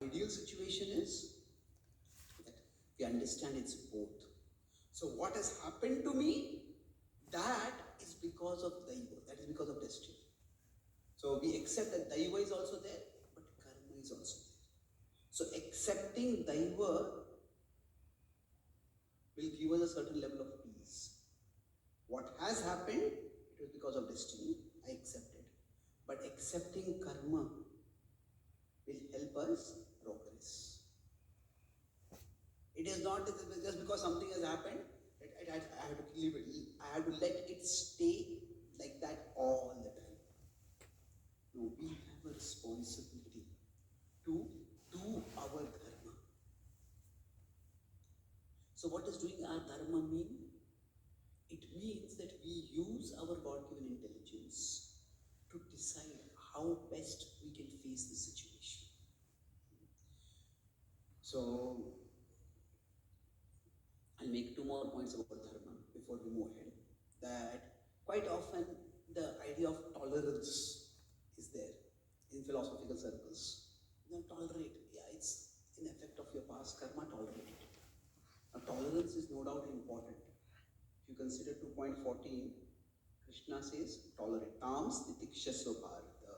Ideal situation is that we understand it's both. So what has happened to me, that is because of Daiva, that is because of destiny. So we accept that Daiva is also there, but Karma is also there. So accepting Daiva will give us a certain level of peace. What has happened, it was because of destiny, I accept it. But accepting Karma will help us progress. It is not just because something has happened, I have to leave it. I have to let it stay like that all the time. No, we have a responsibility to do our dharma. So what does doing our dharma mean? It means that we use our God-given intelligence to decide how best we can face the situation. So I'll make two more points about dharma before we move ahead. That quite often the idea of tolerance is there in philosophical circles. Tolerate, yeah, it's an effect of your past karma, tolerate it. Now, tolerance is no doubt important. If you consider 2.14, Krishna says, tolerate. Tams titikshasva bharata.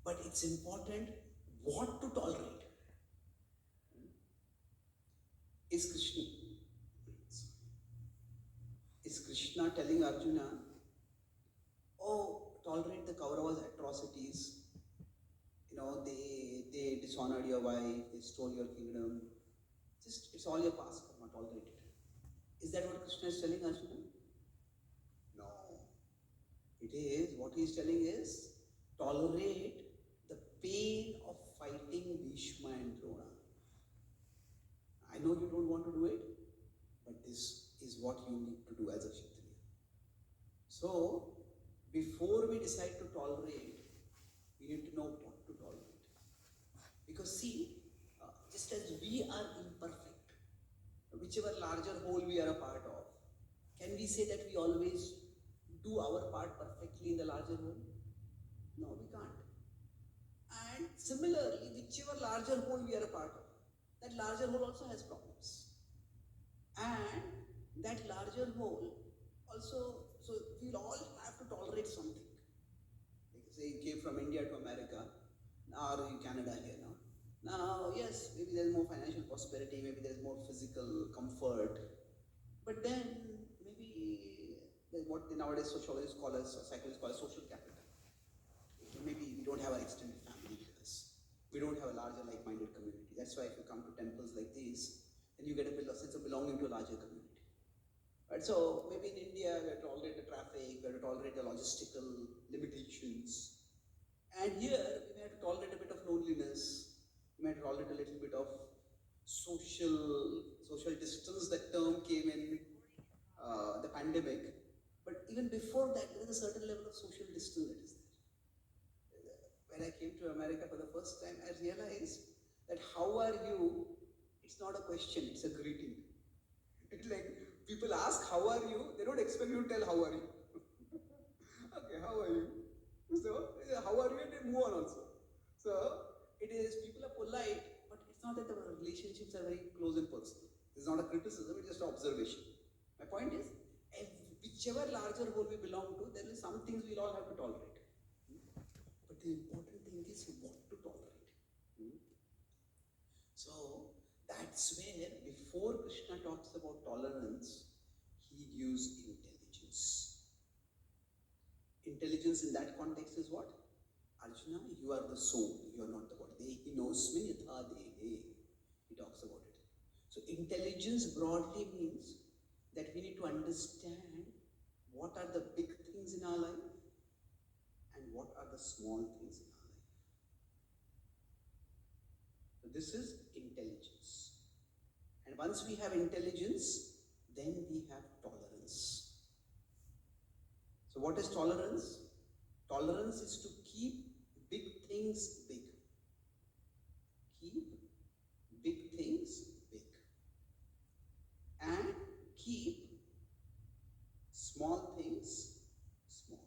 But it's important what to tolerate. Is Krishna telling Arjuna, oh, tolerate the Kauravas' atrocities? They dishonored your wife, they stole your kingdom. It's all your past karma, tolerate it. Is that what Krishna is telling Arjuna? No. What he is telling is, tolerate the pain of fighting Bhishma and Drona. I know you don't want to do it, but this is what you need to do as a Kshatriya. So, before we decide to tolerate, we need to know what to tolerate. Because see, just as we are imperfect, whichever larger whole we are a part of, can we say that we always do our part perfectly in the larger whole? No, we can't. And similarly, whichever larger whole we are a part of, that larger whole also has problems. And that larger whole also, so we'll all have to tolerate something. Like say you came from India to America, or in Canada here now. Now, yes, maybe there's more financial prosperity, maybe there's more physical comfort, but then maybe there's what nowadays sociologists call as, or psychologists call as social capital. Maybe we don't have an extended family with us. We don't have a larger like-minded community. That's why if you come to temples like these, then you get a sense of belonging to a larger community. Right? So maybe in India, we have to tolerate the traffic, we have to tolerate the logistical limitations. And here, we have to tolerate a bit of loneliness, we might tolerate a little bit of social distance. That term came in the pandemic. But even before that, there is a certain level of social distance that is there. When I came to America for the first time, I realized that how are you, it's not a question, it's a greeting. It's like people ask how are you, they don't expect you to tell how are you. Okay, how are you? So, how are you, and they move on also. So, it is, people are polite, but it's not that our relationships are very close and personal. It's not a criticism, it's just an observation. My point is, whichever larger whole we belong to, there is some things we'll all have to tolerate. But the important thing is what to tolerate. So, that's where, before Krishna talks about tolerance, he gives intelligence. Intelligence in that context is what? Arjuna, you are the soul, you are not the body. He knows Sminyatha Dehe. He talks about it. So intelligence broadly means that we need to understand what are the big things in our life and what are the small things in our life. So this is intelligence. And once we have intelligence, then we have tolerance. So what is tolerance? Tolerance is to keep big things big. Keep big things big. And keep small things small.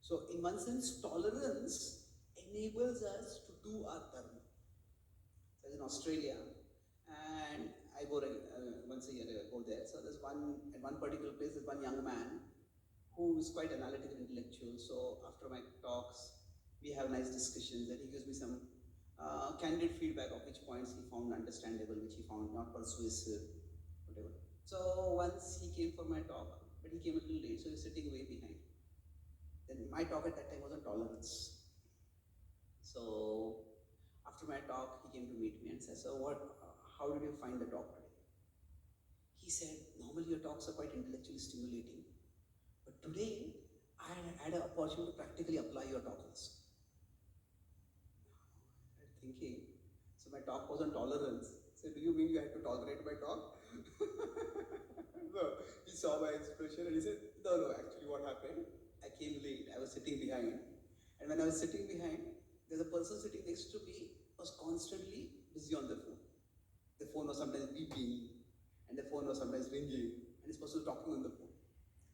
So in one sense, tolerance enables us to do our dharma. So I was in Australia, and I go once a year. I go there. So there's at one particular place, there's one young man who is quite analytical, intellectual. So after my talks, we have nice discussions, and he gives me some candid feedback of which points he found understandable, which he found not persuasive, whatever. So once he came for my talk, but he came a little late, so he was sitting way behind. Then my talk at that time was on tolerance. So after my talk, he came to meet me and said, "So how did you find the talk today?" He said, "Normally your talks are quite intellectually stimulating, but today I had an opportunity to practically apply your talk also." I was thinking, so my talk was on tolerance. So do you mean you had to tolerate my talk? No, he saw my expression and he said, no, actually what happened, I came late, I was sitting behind, and when I was sitting behind, there's a person sitting next to me was constantly busy on the phone. The phone was sometimes beeping, and the phone was sometimes ringing, and this person was talking on the phone.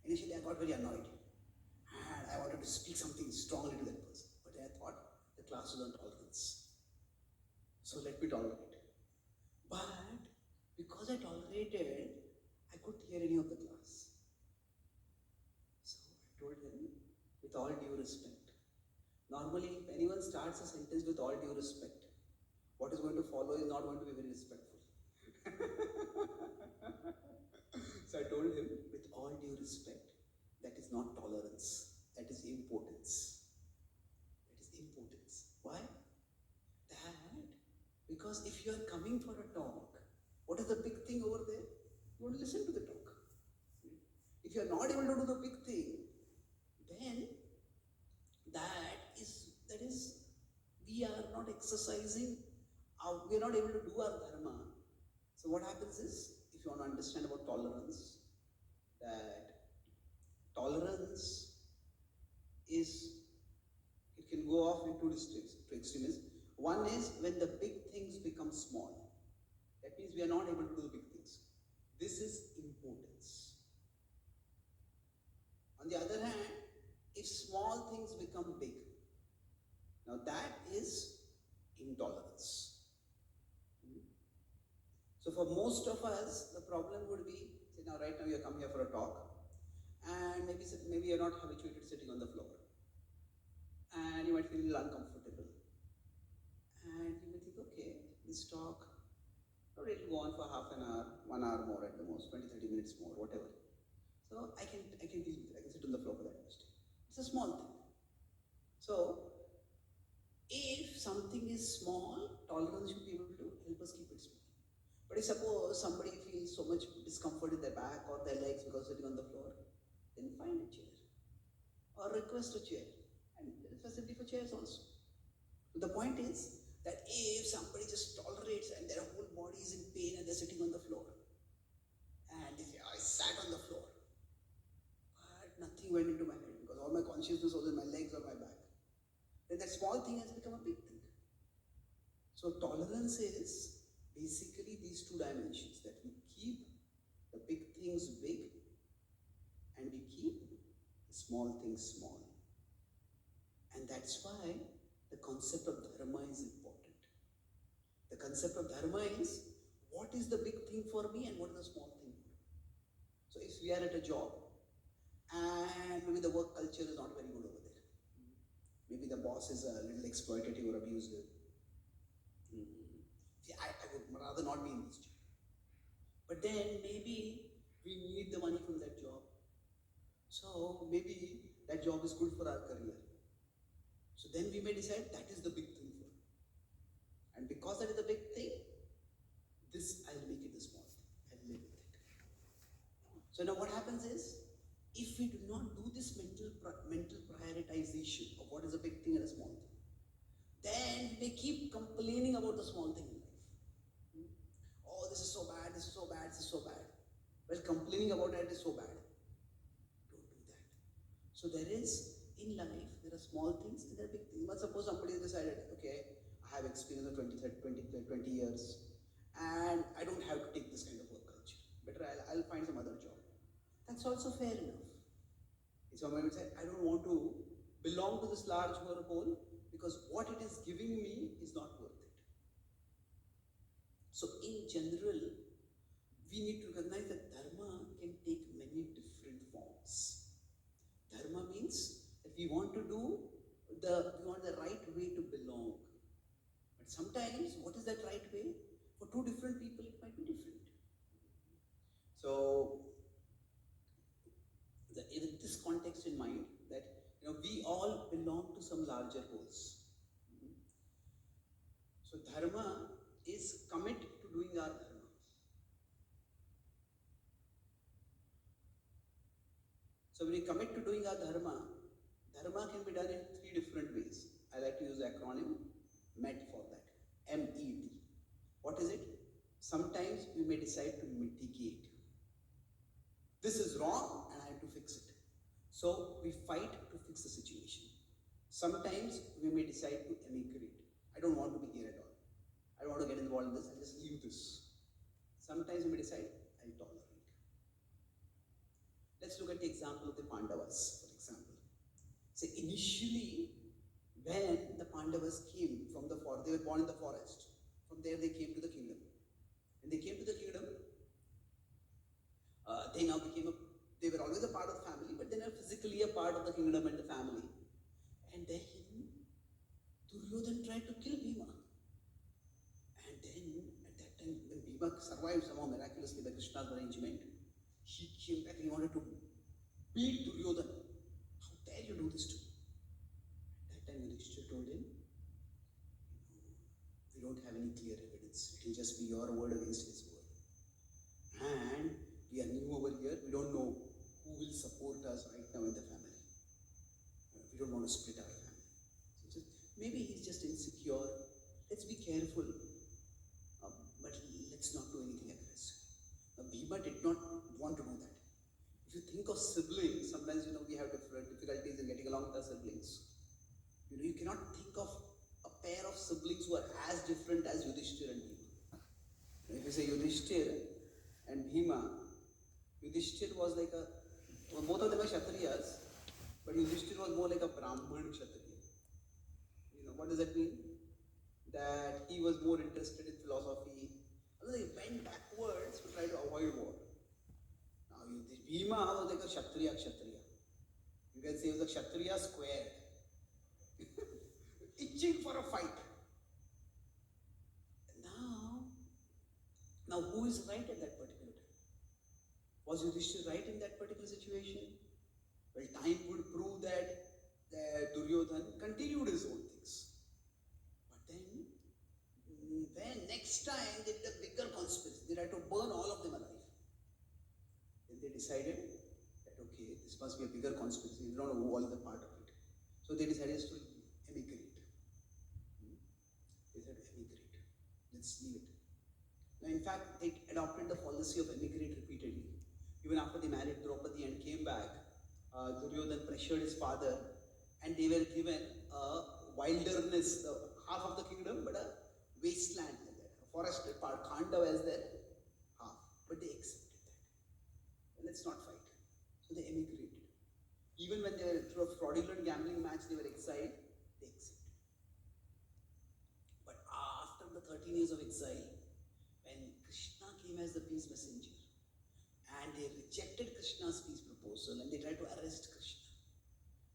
Initially, I got very annoyed, and I wanted to speak something strongly to that person, but then I thought the class was on tolerance, so let me tolerate. But because I tolerated, I couldn't hear any of the class. So I told him, with all due respect, normally if anyone starts a sentence with all due respect, what is going to follow is not going to be very respectful. So I told him, with all due respect, that is not tolerance, that is impotence. That is impotence. Why? Because if you are coming for a talk, what is the big thing over there? You want to listen to the talk. If you are not able to do the big thing, then that is we are not exercising, we are not able to do our dharma. So what happens is, if you want to understand about tolerance, that tolerance is, it can go off in two extremes. One is when the big things become small. That means we are not able to do the big things. This is impotence. On the other hand, if small things become big, now that is intolerance. So for most of us, the problem would be, say now right now you come here for a talk, and maybe you're not habituated sitting on the floor, and you might feel a little uncomfortable. And you may think, okay, this talk, or it will go on for half an hour, 1 hour more at the most, 20-30 minutes more, whatever. So I can deal with it. I can sit on the floor for that much time. It's a small thing. So if something is small, tolerance should be able to help us keep it small. But if suppose somebody feels so much discomfort in their back or their legs because sitting on the floor, then find a chair or request a chair. And there is facility for chairs also. So the point is that if somebody just tolerates and their whole body is in pain and they're sitting on the floor, and they say, I sat on the floor, but nothing went into my head because all my consciousness was in my legs or my back, then that small thing has become a big thing. So tolerance is basically these two dimensions, that we keep the big things big and we keep the small things small. And that's why the concept of dharma is important. The concept of dharma is, what is the big thing for me and what is the small thing for me? So if we are at a job and maybe the work culture is not very good over there, maybe the boss is a little exploitative or abusive, see, I would rather not be in this job. But then maybe we need the money from that job. So maybe that job is good for our career. So then we may decide that is the big thing for me. And because that is the big thing, this I'll make it the small thing. I'll live with it. So now what happens is, if we do not do this mental prioritization of what is a big thing and a small thing, then we keep complaining about the small thing in life. Oh, this is so bad, this is so bad, this is so bad. Well, complaining about it is so bad. Don't do that. So there is, in life, there are small things and there are big things. But suppose somebody has decided, okay, I have experience of 20 years and I don't have to take this kind of work culture. Better I'll find some other job. That's also fair enough. If somebody would say, I don't want to belong to this large hole because what it is giving me is general, we need to recognize that dharma can take many different forms. Dharma means that we want the right way to belong. But sometimes, what is that right way? For two different people, it might be different. So, with this context in mind, that we all belong to some larger wholes. So, dharma is commit to doing our dharma. So, when we commit to doing our dharma, dharma can be done in three different ways. I like to use the acronym MET for that. MET. What is it? Sometimes we may decide to mitigate. This is wrong and I have to fix it. So we fight to fix the situation. Sometimes we may decide to emigrate. I don't want to be here at all. I don't want to get involved in this, I'll just leave this. Sometimes we may decide, I'll tolerate. Let's look at the example of the Pandavas, for example. So initially, when the Pandavas came from the forest, they were born in the forest. From there they came to the kingdom. When they came to the kingdom, they were always a part of the family, but they were physically a part of the kingdom and the family. And then Duryodhan tried to kill Bhima. And then at that time, when Bhima survived somehow miraculously by Krishna's arrangement, he came back and he wanted to beat Duryodhan. How dare you do this to me? At that time, Yudhishthira told him, we don't have any clear evidence. It will just be your word against his word. And we are new over here. We don't know who will support us right now in the family. We don't want to split our family. So maybe he's just insecure. Let's be careful. But let's not do anything aggressive. Bhima did not want to do that. If you think of siblings, sometimes we have different difficulties in getting along with our siblings. You cannot think of a pair of siblings who are as different as Yudhishthira and Bhima. If you say Yudhishthira and Bhima, Yudhishthira was like both of them are Kshatriyas, but Yudhishthira was more like a Brahman Kshatriya. What does that mean? That he was more interested in philosophy. He went backwards to try to avoid war. Now Bhima was like a Kshatriya. You can say he was a Kshatriya squared. Itching for a fight. Now who is right at that particular time? Was Yudhishthira right in that particular situation? Well, time would prove that Duryodhan continued his own things. But then next time they did a bigger conspiracy. They tried to burn all of them alive. Then they decided that okay, this must be a bigger conspiracy. We don't know who all is a part of it. So they decided to emigrate. They said emigrate. Let's leave it. Now, in fact, they adopted the policy of emigrate repeatedly. Even after they married Draupadi and came back, Duryodhan pressured his father, and they were given a wilderness, half of the kingdom, but a wasteland like that, a forested part. Khandava is there, half. But they accepted that. Let's not fight. So they emigrated. Even when they were through a fraudulent gambling match, they were exiled, they accepted. But after the 13 years of exile, when Krishna came as the peace messenger, and they rejected Krishna's peace proposal and they tried to arrest Krishna,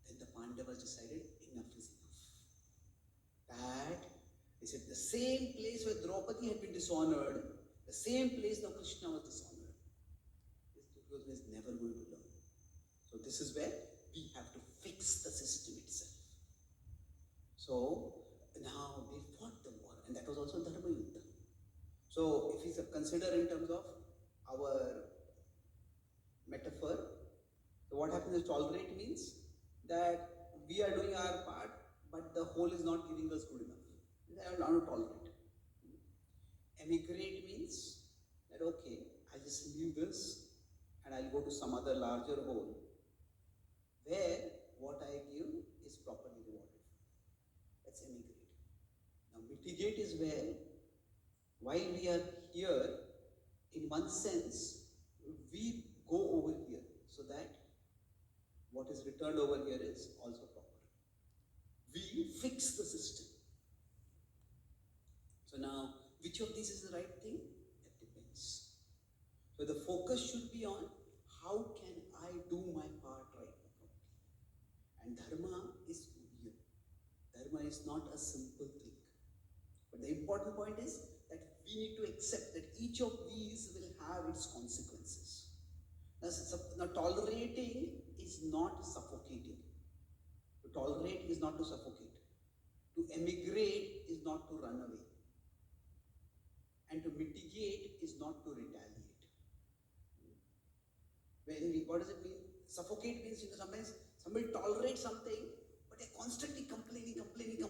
then the Pandavas decided enough is enough. That they said the same place where Draupadi had been dishonored, the same place now Krishna was dishonored. This Duryodhana is never going to learn. So this is where we have to fix the system itself. So now they fought the war, and that was also Dharma Yuddha. So if we consider in terms of our metaphor, so what happens is tolerate means that we are doing our part, but the whole is not giving us good enough. I will not tolerate. Emigrate means that okay, I just leave this and I'll go to some other larger whole where what I give is properly rewarded. That's emigrate. Now mitigate is where, while we are here, in one sense, we go over here so that what is returned over here is also proper. We fix the system. So now, which of these is the right thing? So the focus should be on how can I do my part right now. And dharma is real. Dharma is not a simple thing. But the important point is that we need to accept that each of these will have its consequences. Now tolerating is not suffocating. To tolerate is not to suffocate. To emigrate is not to run away. And to mitigate is not to retaliate. What does it mean? Suffocate means, sometimes somebody tolerates something, but they're constantly complaining. They're filled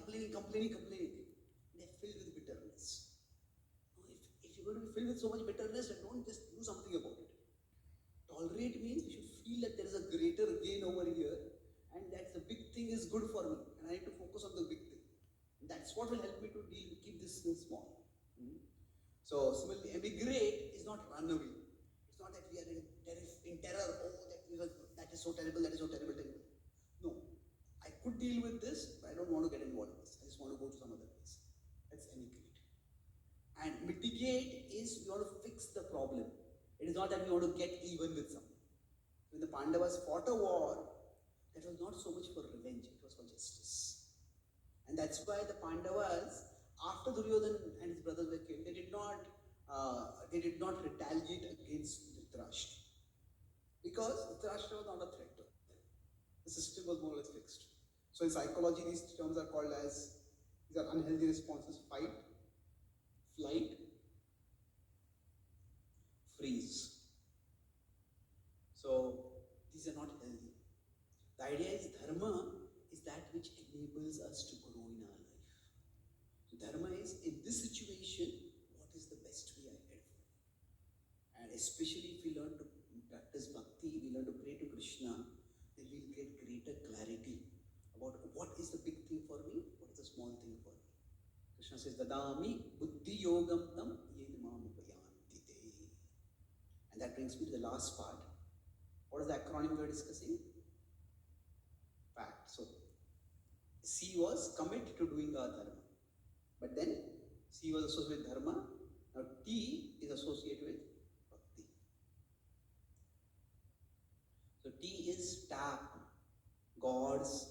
with bitterness. If you're going to be filled with so much bitterness, then don't just do something about it. Tolerate means you should feel that there is a greater gain over here, and that the big thing is good for me, and I need to focus on the big thing. And that's what will help me to keep this thing small. So similarly, emigrate is not run away. It's not that we are in terror. Oh, that is so terrible. No, I could deal with this, but I don't want to get involved in this. I just want to go to some other place. That's emigrate. And mitigate is we want to fix the problem. It is not that we want to get even with someone. When the Pandavas fought a war, that was not so much for revenge, it was for justice. And that's why the Pandavas, after Duryodhana and his brothers were killed, they did not retaliate against Dhritarashtra. Because Dhritarashtra was not a threat to them. The system was more or less fixed. So in psychology, these terms are called as, these are unhealthy responses: fight, flight, freeze. So these are not healthy. The idea is dharma is that which enables us to grow in our life. So dharma is, in this situation, what is the best way ahead for me? And especially if we learn to practice bhakti, we learn to pray to Krishna, then we'll get greater clarity about what is the big thing for me, what is the small thing for me. Krishna says, Dadami buddhi yogam tam yenamam upayanti te. And that brings me to the last part. What is the acronym we are discussing? Fact. So C was commit to doing our dharma. But then C was associated with dharma. Now T is associated with bhakti. So T is tap God's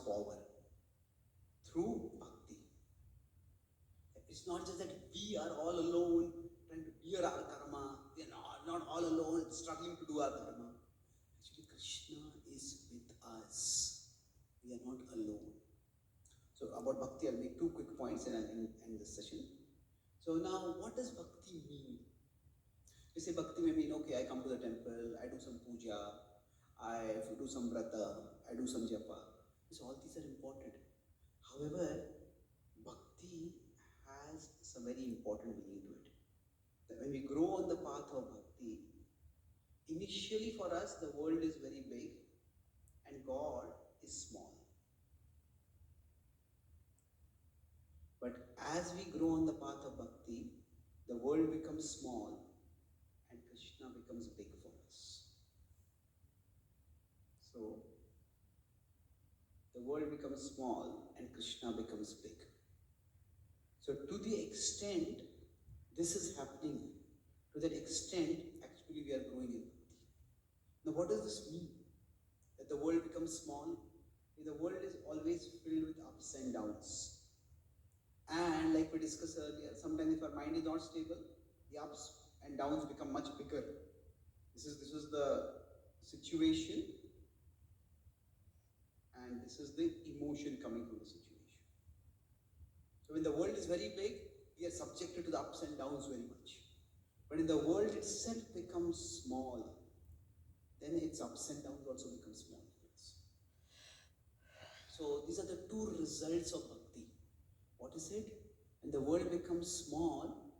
power through bhakti. It's not just that we are all alone trying to bear our karma. We are not all alone struggling to do our dharma. Actually, Krishna is with us. We are not alone. So about bhakti, I'll make 2 quick points and I'll end this session. So now, what does bhakti mean? We say bhakti may mean, okay, I come to the temple, I do some puja, I do some vrata, I do some japa. So all these are important. However, bhakti has some very important meaning to it. That when we grow on the path of bhakti, initially for us the world is very big and God is small. But as we grow on the path of bhakti, the world becomes small and Krishna becomes big for us. So the world becomes small and Krishna becomes big. So to the extent this is happening, to that extent actually we are growing in bhakti. Now what does this mean? That the world becomes small? The world is always filled with ups and downs. And like we discussed earlier, sometimes if our mind is not stable, the ups and downs become much bigger. This is the situation, and this is the emotion coming from the situation. So when the world is very big, we are subjected to the ups and downs very much. But when the world itself becomes small, then its ups and downs also become small for us. So these are the 2 results of bhakti. What is it? When the world becomes small,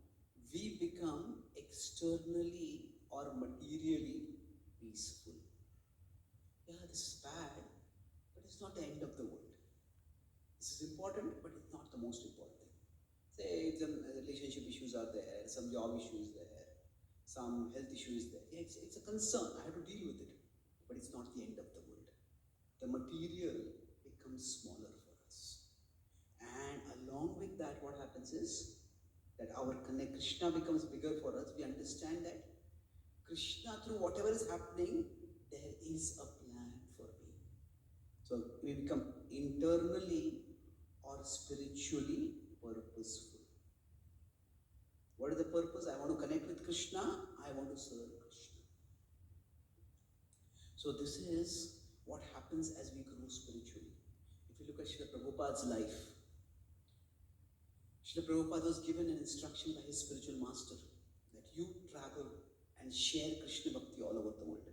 we become externally or materially peaceful. Yeah, this is bad, but it's not the end of the world. This is important, but it's not the most important thing. Say some relationship issues are there, some job issues there, some health issues there. Yeah, it's a concern. I have to deal with it, but it's not the end of the world. The material becomes smaller for us. And along with that, what happens is that our connect, Krishna becomes bigger for us, we understand that Krishna, through whatever is happening, there is a plan for me. So we become internally or spiritually purposeful. What is the purpose? I want to connect with Krishna, I want to serve Krishna. So this is what happens as we grow spiritually. If you look at Srila Prabhupada's life, Srila Prabhupada was given an instruction by his spiritual master that you travel and share Krishna Bhakti all over the world.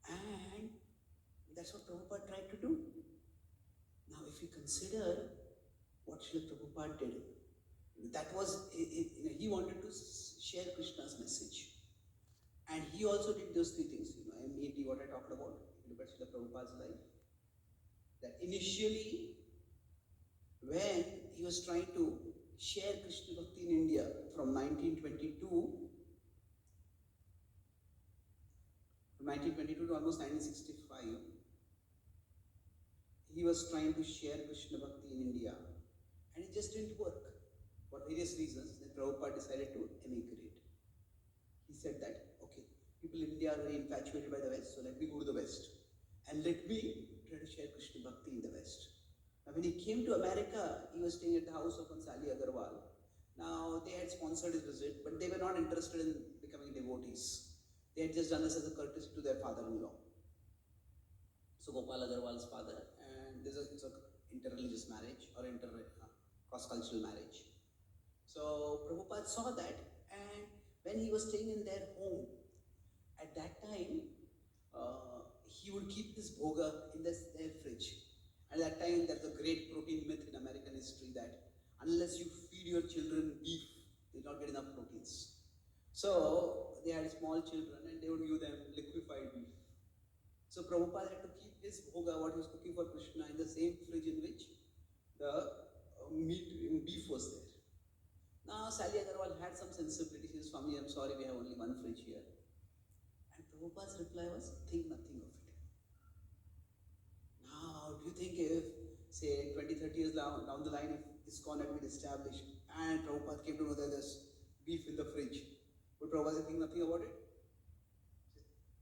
And that's what Prabhupada tried to do. Now if you consider what Srila Prabhupada did, that was, he wanted to share Krishna's message. And he also did those three things, immediately what I talked about. If you look at Srila Prabhupada's life, that initially, when he was trying to share Krishna Bhakti in India from 1922 to almost 1965, he was trying to share Krishna Bhakti in India, and it just didn't work. For various reasons, then Prabhupada decided to emigrate. He said that, okay, people in India are very infatuated by the West, so let me go to the West, and let me try to share Krishna Bhakti in the West. Now when he came to America, he was staying at the house of Sally Agarwal. Now they had sponsored his visit, but they were not interested in becoming devotees. They had just done this as a courtesy to their father-in-law. So Gopal Agarwal's father, and it's an interreligious marriage or cross-cultural marriage. So Prabhupada saw that, and when he was staying in their home, at that time, he would keep this bhoga in their fridge. At that time, there's a great protein myth in American history that unless you feed your children beef, they will not get enough proteins. So they had small children and they would give them liquefied beef. So Prabhupada had to keep his bhoga, what he was cooking for Krishna, in the same fridge in which the beef was there. Now Sally Agarwal had some sensibility. She said, Swami, I'm sorry, we have only one fridge here. And Prabhupada's reply was, think nothing of it. Now, do you think if, say, 20, 30 years down the line, if ISKCON had been established and Prabhupada came to know that there's beef in the fridge, would Prabhupada think nothing about it?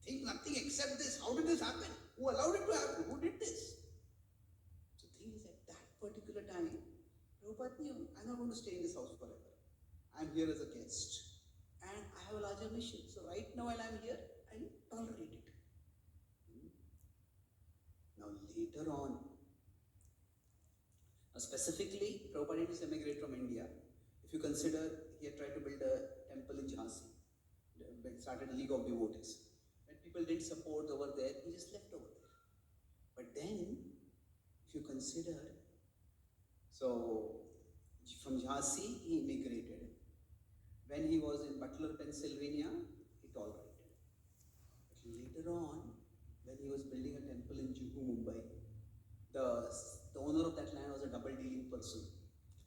Think nothing except this. How did this happen? Who allowed it to happen? Who did this? So the thing is, at that particular time, Prabhupada knew, I'm not going to stay in this house forever. I'm here as a guest. And I have a larger mission. So right now while I'm here, I'll tolerate it. Now later on, specifically, Prabhupada did emigrate from India. If you consider, he had tried to build a temple in Jhansi, started a League of Devotees. When people didn't support over there, he just left over there. But then, if you consider, so from Jhansi, he immigrated. When he was in Butler, Pennsylvania, he tolerated. But later on, when he was building a temple in Juhu, Mumbai, the owner of that land was a double dealing person.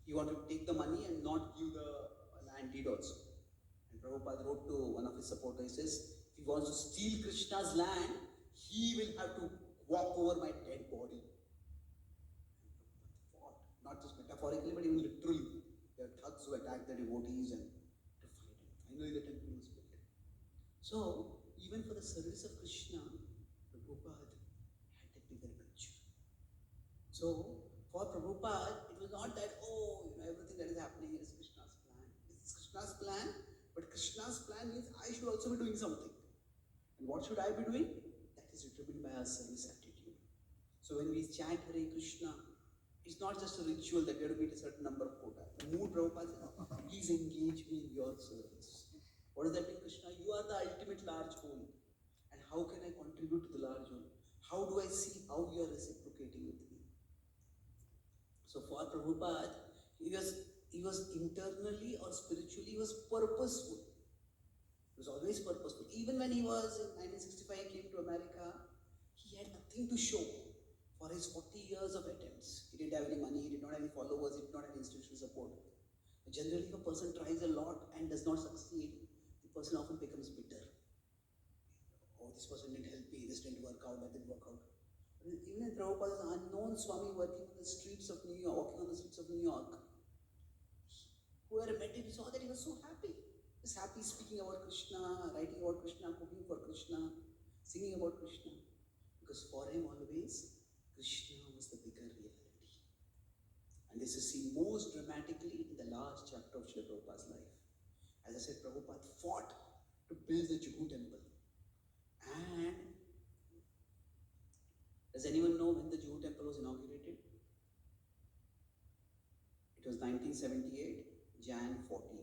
He wanted to take the money and not give the land deed also. And Prabhupada wrote to one of his supporters, he says, if he wants to steal Krishna's land, he will have to walk over my dead body. Not just metaphorically, but even literally. There are thugs who attack the devotees and to fight him. Finally, the temple was built. So, even for the service of Krishna, Prabhupada had a bigger picture. So, for Prabhupada, it was not that, everything that is happening is Krishna's plan. It's Krishna's plan, but Krishna's plan means I should also be doing something. And what should I be doing? That is determined by our service attitude. So, when we chant Hare Krishna, it's not just a ritual that we have to meet a certain number of quota. The mood Prabhupada says, please engage me in your service. What does that mean, Krishna? You are the ultimate large whole. And how can I contribute to the large whole? How do I see how you are reciprocating with me? So for Prabhupada, he was internally or spiritually, he was purposeful. He was always purposeful. Even when he was in 1965, he came to America, he had nothing to show. For his 40 years of attempts, he didn't have any money, he did not have any followers, he did not have institutional support. Generally, if a person tries a lot and does not succeed, the person often becomes bitter. Oh, this person didn't help me, this didn't work out, that didn't work out. Even in Prabhupada's unknown Swami working on the streets of New York, who Whoever met him saw that he was so happy. He was happy speaking about Krishna, writing about Krishna, cooking for Krishna, singing about Krishna. Because for him always, Krishna was the bigger reality. And this is seen most dramatically in the last chapter of Srila Prabhupada's life. As I said, Prabhupada fought to build the Juhu temple. And does anyone know when the Juhu temple was inaugurated? It was 1978, Jan 14.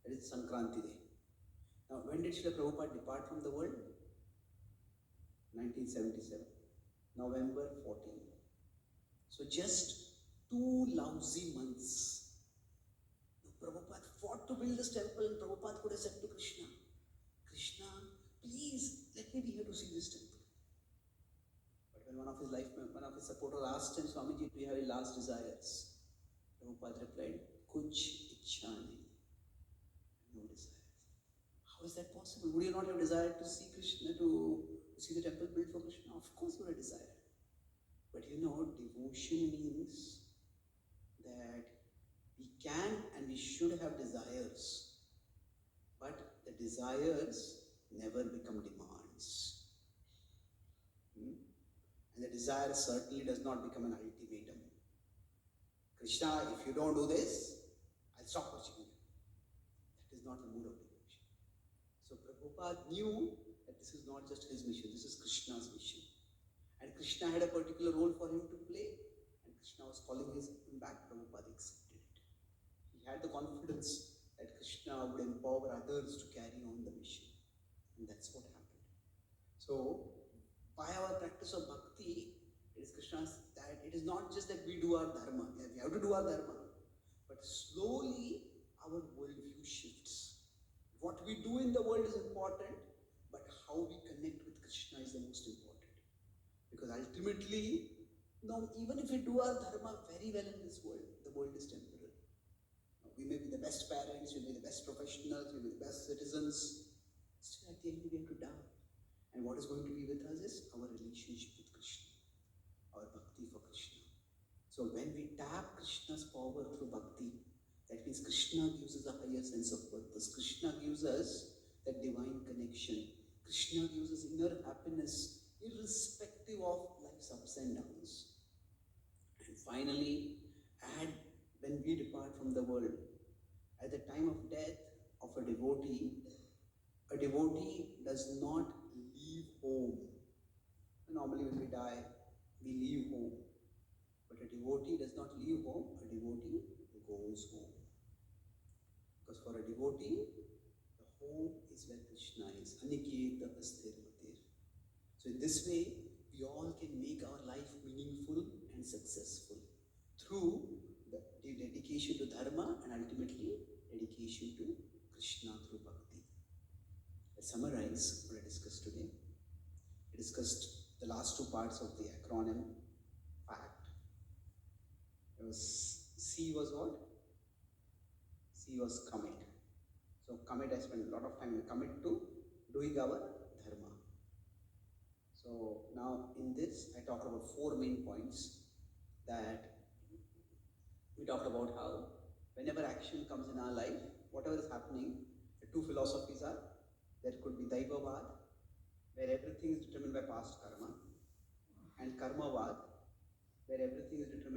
That is Sankranti Day. Now, when did Srila Prabhupada depart from the world? 1977, November 14. So just 2 lousy months. Now, Prabhupada fought to build this temple, and Prabhupada could have said to Krishna, Krishna, please let me be here to see this temple. But when one of his supporters asked him, Swamiji, do you have any last desires? Prabhupada replied, Kuch ichha nahi. No desires. How is that possible? Would you not have desired to see Krishna, to see the temple built for Krishna? Of course you would have desired. But devotion means that we can and we should have desires, but the desires never become demands. And the desire certainly does not become an ultimatum. Krishna, if you don't do this, I'll stop worshiping you. That is not the mood of devotion. So Prabhupada knew that this is not just his mission, this is Krishna's mission. And Krishna had a particular role for him to play, and Krishna was calling him back. Prabhupada accepted it. He had the confidence that Krishna would empower others to carry on the mission. And that's what happened. So, by our practice of bhakti, it is Krishna's that it is not just that we do our dharma. Yeah, we have to do our dharma. But slowly, our worldview shifts. What we do in the world is important, but how we connect with Krishna is the most important. Because ultimately, even if we do our dharma very well in this world, the world is temporary. We may be the best parents, we may be the best professionals, we may be the best citizens. Still at the end we have to die. And what is going to be with us is our relationship with Krishna, our bhakti for Krishna. So when we tap Krishna's power through bhakti, that means Krishna gives us a higher sense of purpose. Krishna gives us that divine connection. Krishna gives us inner happiness, irrespective of life's ups and downs. And finally, when we depart from the world, at the time of death of a devotee does not leave home. Normally when we die, we leave home. But a devotee does not leave home, a devotee goes home. Because for a devotee, the home is where Krishna is. Aniketa astir matir. So in this way, we all can make our life meaningful and successful through the dedication to dharma and ultimately dedication to Krishna through bhakti. Let's summarize what I discussed today. I discussed the last 2 parts of the acronym FACT. C was what? C was commit. So commit, I spent a lot of time in commit to doing our dharma. So now in this, I talked about 4 main points. That we talked about how whenever action comes in our life, whatever is happening, the 2 philosophies are, there could be Daivavad, where everything is determined by past karma, and Karmavad, where everything is determined